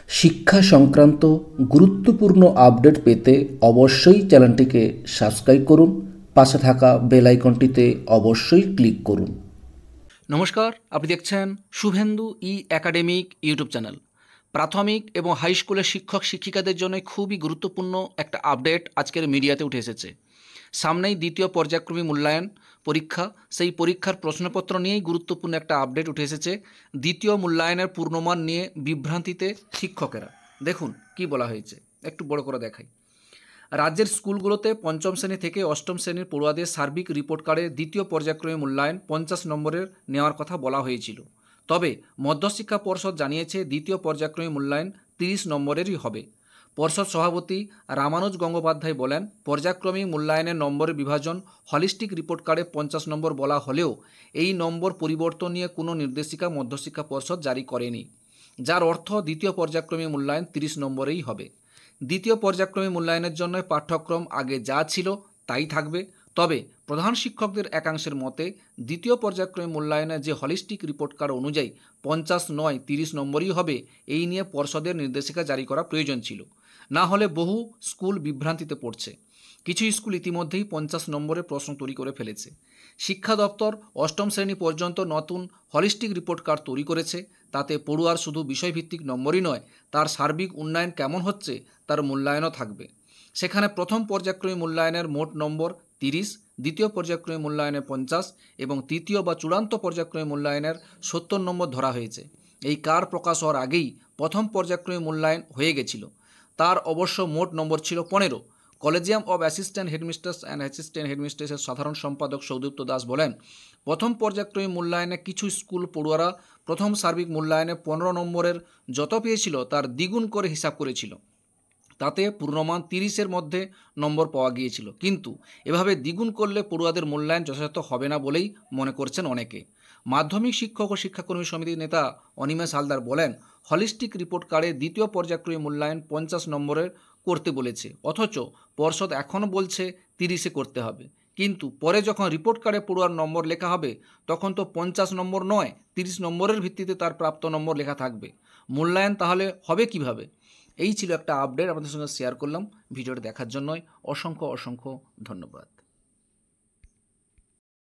শিক্ষা সংক্রান্ত গুরুত্বপূর্ণ আপডেট পেতে অবশ্যই চ্যানেলটিকে সাবস্ক্রাইব করুন। পাশে থাকা বেল আইকনটিতে অবশ্যই ক্লিক করুন। নমস্কার, আপনি দেখছেন শুভেন্দু একাডেমিক ইউটিউব চ্যানেল। প্রাথমিক এবং হাই স্কুলের শিক্ষক শিক্ষিকাদের জন্য খুবই গুরুত্বপূর্ণ একটা আপডেট আজকের মিডিয়াতে উঠে এসেছে। সামনেই দ্বিতীয় পর্যায়ক্রমী মূল্যায়ন পরীক্ষা, সেই পরীক্ষার প্রশ্নপত্র নিয়েই গুরুত্বপূর্ণ একটা আপডেট উঠে এসেছে। দ্বিতীয় মূল্যায়নের পূর্ণমান নিয়ে বিভ্রান্তিতে শিক্ষকেরা। দেখুন কি বলা হয়েছে, একটু বড় করে দেখাই। রাজ্যের স্কুলগুলোতে পঞ্চম শ্রেণী থেকে অষ্টম শ্রেণীর পড়ুয়াদের সার্বিক রিপোর্ট কার্ডে দ্বিতীয় পর্যায়ক্রমে মূল্যায়ন 50 নম্বরের নেওয়ার কথা বলা হয়েছিল। তবে মধ্যশিক্ষা পর্ষদ জানিয়েছে দ্বিতীয় পর্যায়ক্রমে মূল্যায়ন 30 নম্বরেরই হবে। পর্ষদ সভাপতি রামানুজ গঙ্গোপাধ্যায় বলেন, পর্যায়ক্রমিক মূল্যায়নের নম্বরের বিভাজন হলিস্টিক রিপোর্ট কার্ডে 50 নম্বর বলা হলেও এই নম্বর পরিবর্তন নিয়ে কোনো নির্দেশিকা মধ্যশিক্ষা পর্ষদ জারি করেনি, যার অর্থ দ্বিতীয় পর্যায়ক্রমে মূল্যায়ন 30 নম্বরেই হবে। দ্বিতীয় পর্যায়ক্রমে মূল্যায়নের জন্য পাঠ্যক্রম আগে যা ছিল তাই থাকবে। তবে প্রধান শিক্ষকদের একাংশের মতে দ্বিতীয় পর্যায়ক্রমে মূল্যায়নের যে হলিস্টিক রিপোর্ট কার্ড অনুযায়ী 50 নয় 30 নম্বরই হবে, এই নিয়ে পর্ষদের নির্দেশিকা জারি করা প্রয়োজন ছিল। না হলে বহু স্কুল বিভ্রান্তিতে পড়ছে। কিছু স্কুল ইতিমধ্যেই 50 নম্বরের প্রশ্ন তৈরি করে ফেলেছে। শিক্ষা দপ্তর অষ্টম শ্রেণী পর্যন্ত নতুন হলিস্টিক রিপোর্ট কার্ড তৈরি করেছে। তাতে পড়ুয়ার শুধু বিষয়ভিত্তিক নম্বরই নয়, তার সার্বিক উন্নয়ন কেমন হচ্ছে তার মূল্যায়নও থাকবে। সেখানে প্রথম পর্যায়ক্রমে মূল্যায়নের মোট নম্বর 30, দ্বিতীয় পর্যায়ক্রমে মূল্যায়নের 50 এবং তৃতীয় বা চূড়ান্ত পর্যায়ক্রমে মূল্যায়নের 70 নম্বর ধরা হয়েছে। এই কার্ড প্রকাশ হওয়ার আগেই প্রথম পর্যায়ক্রমে মূল্যায়ন হয়ে গেছিল। তার অবশ্য মোট নম্বর ছিল 15। Collegium of assistant headmistress and assistant হেডমিস্ট্রেসের সাধারণ সম্পাদক সৌদীপ্ত দাস বলেন, প্রথম পর্যায়ক্রমে মূল্যায়নে কিছু স্কুল পড়ুয়ারা প্রথম সার্বিক মূল্যায়নে 15 নম্বরের যত পেয়েছিল তার দ্বিগুণ করে হিসাব করেছিল। তাতে পূর্ণমান 30-এর মধ্যে নম্বর পাওয়া গিয়েছিল। কিন্তু এভাবে দ্বিগুণ করলে পড়ুয়াদের মূল্যায়ন যথাযথ হবে না বলেই মনে করছেন অনেকে। মাধ্যমিক শিক্ষক ও শিক্ষাকর্মী সমিতির নেতা অনিমেষ হালদার বলেন, হলিস্টিক রিপোর্ট কার্ডে দ্বিতীয় পর্যায়ক্রমে মূল্যায়ন 50 নম্বরের করতে বলেছে, অথচ পর্ষদ এখনও বলছে 30-এ করতে হবে। কিন্তু পরে যখন রিপোর্ট কার্ডে পড়ুয়ার নম্বর লেখা হবে তখন তো 50 নম্বর নয় 30 নম্বরের ভিত্তিতে তার প্রাপ্ত নম্বর লেখা থাকবে। মূল্যায়ন তাহলে হবে কিভাবে? এই ছিল একটা আপডেট আপনাদের সঙ্গে শেয়ার করলাম। ভিডিওটা দেখার জন্য অসংখ্য ধন্যবাদ।